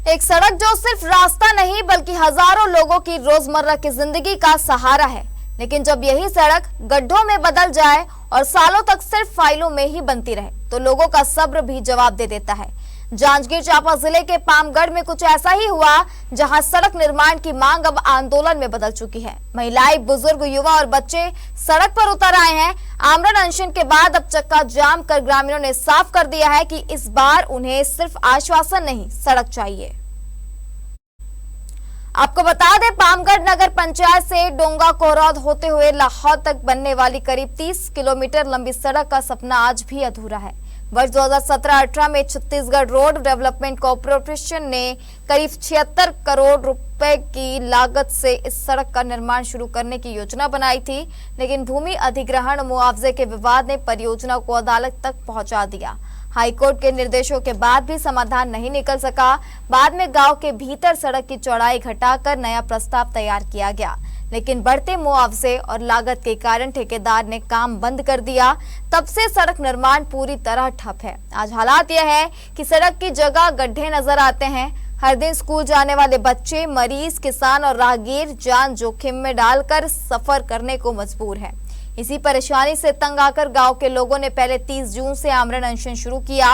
एक सड़क जो सिर्फ रास्ता नहीं बल्कि हजारों लोगों की रोजमर्रा की जिंदगी का सहारा है, लेकिन जब यही सड़क गड्ढों में बदल जाए और सालों तक सिर्फ फाइलों में ही बनती रहे तो लोगों का सब्र भी जवाब दे देता है। जांजगीर चांपा जिले के पामगढ़ में कुछ ऐसा ही हुआ, जहां सड़क निर्माण की मांग अब आंदोलन में बदल चुकी है। महिलाएं, बुजुर्ग, युवा और बच्चे सड़क पर उतर आए हैं। आमरण अनशन के बाद अब चक्का जाम कर ग्रामीणों ने साफ कर दिया है कि इस बार उन्हें सिर्फ आश्वासन नहीं, सड़क चाहिए। आपको बता दें, पामगढ़ नगर पंचायत से डोंगा कोहरौद होते हुए लाहौर तक बनने वाली करीब 30 किलोमीटर लंबी सड़क का सपना आज भी अधूरा है। वर्ष 2017-18 में छत्तीसगढ़ रोड डेवलपमेंट कॉर्पोरेशन ने करीब 76 करोड़ रुपए की लागत से इस सड़क का निर्माण शुरू करने की योजना बनाई थी, लेकिन भूमि अधिग्रहण मुआवजे के विवाद ने परियोजना को अदालत तक पहुंचा दिया। हाईकोर्ट के निर्देशों के बाद भी समाधान नहीं निकल सका। बाद में गांव के भीतर सड़क की चौड़ाई घटाकर नया प्रस्ताव तैयार किया गया, लेकिन बढ़ते मुआवजे और लागत के कारण ठेकेदार ने काम बंद कर दिया। तब से सड़क निर्माण पूरी तरह ठप है। आज हालात यह है कि सड़क की जगह गड्ढे नजर आते हैं। हर दिन स्कूल जाने वाले बच्चे, मरीज, किसान और राहगीर जान जोखिम में डालकर सफर करने को मजबूर है। इसी परेशानी से तंग आकर गांव के लोगों ने पहले 30 जून से आमरण अनशन शुरू किया,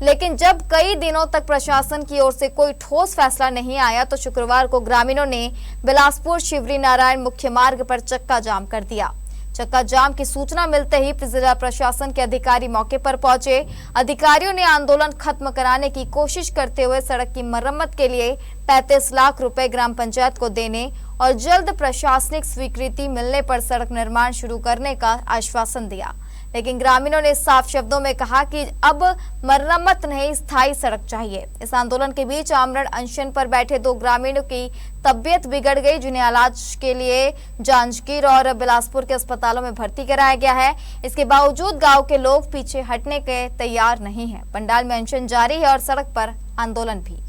लेकिन जब कई दिनों तक प्रशासन की ओर से कोई ठोस फैसला नहीं आया तो शुक्रवार को ग्रामीणों ने बिलासपुर शिवरी नारायण मुख्य मार्ग पर चक्का जाम कर दिया। चक्का जाम की सूचना मिलते ही जिला प्रशासन के अधिकारी मौके पर पहुंचे। अधिकारियों ने आंदोलन खत्म कराने की कोशिश करते हुए सड़क की मरम्मत के लिए 35 लाख रुपए ग्राम पंचायत को देने और जल्द प्रशासनिक स्वीकृति मिलने पर सड़क निर्माण शुरू करने का आश्वासन दिया, लेकिन ग्रामीणों ने साफ शब्दों में कहा कि अब मरम्मत नहीं, स्थायी सड़क चाहिए। इस आंदोलन के बीच आमरण अनशन पर बैठे 2 ग्रामीणों की तबीयत बिगड़ गई, जिन्हें इलाज के लिए जांजगीर और बिलासपुर के अस्पतालों में भर्ती कराया गया है। इसके बावजूद गांव के लोग पीछे हटने के तैयार नहीं है। पंडाल में अनशन जारी है और सड़क पर आंदोलन भी।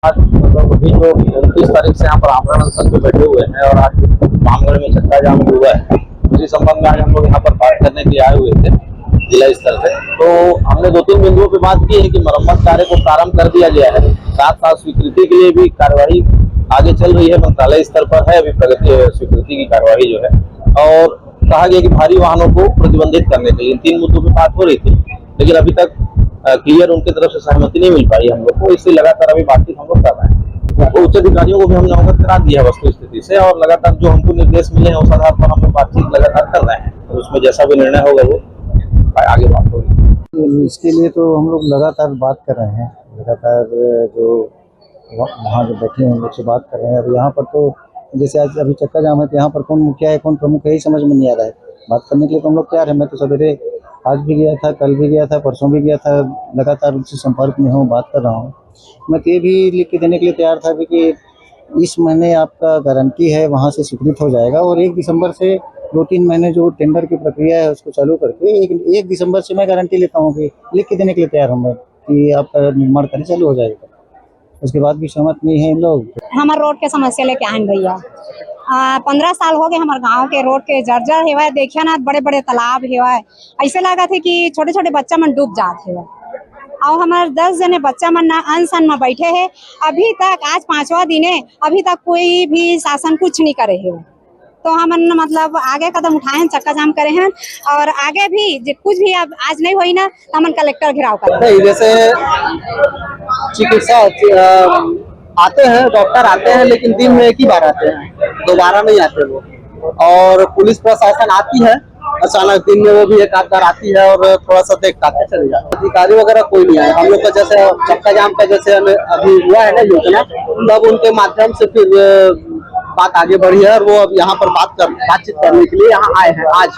आज अभी जो 29 तारीख से यहाँ पर आमरण अनशन पे बैठे हुए हैं और आज पामगढ़ में चक्का जाम हुआ है, उसी संबंध में आज हम लोग यहाँ पर बात करने के लिए आए हुए थे जिला स्तर से। तो हमने 2-3 बिंदुओं पे बात की है कि मरम्मत कार्य को प्रारंभ कर दिया गया है, साथ साथ स्वीकृति के लिए भी कार्यवाही आगे चल रही है, मंत्रालय स्तर पर है अभी प्रगति स्वीकृति की कार्यवाही जो है। और कहा गया कि भारी वाहनों को प्रतिबंधित करने के लिए 3 मुद्दों पर बात हो रही थी, लेकिन अभी तक क्लियर उनकी तरफ से सहमति नहीं मिल पाई हम लोग को। इससे लगातार अभी बातचीत हम लोग कर रहे हैं। तो उच्च अधिकारियों को भी हमने अवगत करा दिया वस्तु स्थिति से और लगातार जो हमको निर्देश मिले हैं उस आधार पर हम लोग बातचीत लगातार कर रहे हैं और उसमें जैसा भी निर्णय होगा वो आगे बात होगी। इसके लिए तो हम लोग लगातार बात कर रहे हैं, लगातार जो वहाँ जो बैठे हैं उनसे बात कर रहे हैं। अब यहाँ पर तो जैसे आज अभी चक्का जाम है तो यहाँ पर कौन मुखिया है कौन प्रमुख है, यही समझ में नहीं आ रहा है। बात करने के लिए तो हम लोग तैयार है। मैं तो सवेरे आज भी गया था, कल भी गया था, परसों भी गया था, लगातार उनसे संपर्क में हूँ, बात कर रहा हूँ। मैं तो ये भी लिख के देने के लिए तैयार था कि इस महीने आपका गारंटी है वहाँ से स्वीकृत हो जाएगा और 1 दिसंबर से 2-3 महीने जो टेंडर की प्रक्रिया है उसको चालू करके 1 दिसंबर से मैं गारंटी लेता हूँ कि लिख के देने के लिए तैयार हूँ मैं कि आपका निर्माण कार्य चालू हो जाएगा। उसके बाद भी सहमत नहीं है इन लोग। हमारे रोड के समस्या लेके आए भैया। 15 साल हो गए हमारे गांव के रोड के जर्जर हेवा, देखिए ना बड़े बड़े तालाब हेवा, ऐसे लगा थे कि छोटे छोटे बच्चा मन डूब जाते हैं। और हमारे 10 जने बच्चा मन अनशन में बैठे हैं अभी तक। आज 5वां दिन है, अभी तक कोई भी शासन कुछ नहीं करे है। तो हम मतलब आगे कदम उठाए हैं, चक्का जाम करे हैं और आगे भी कुछ भी अब आज नहीं हुई ना तो हम कलेक्टर घिराव करें। जैसे चिकित्सा आते हैं, डॉक्टर आते हैं, लेकिन दिन में 1 ही बार आते हैं, दोबारा नहीं आते वो। और पुलिस प्रशासन आती है अचानक, दिन में वो भी 1 आध बार आती है और थोड़ा सा देख के चले जाते। अधिकारी वगैरह कोई नहीं आया। हम लोग का जैसे चक्का जाम का जैसे अभी हुआ है ना योजना, तब उनके माध्यम से फिर बात आगे बढ़ी है और वो अब यहाँ पर बातचीत करने के लिए यहाँ आए हैं आज।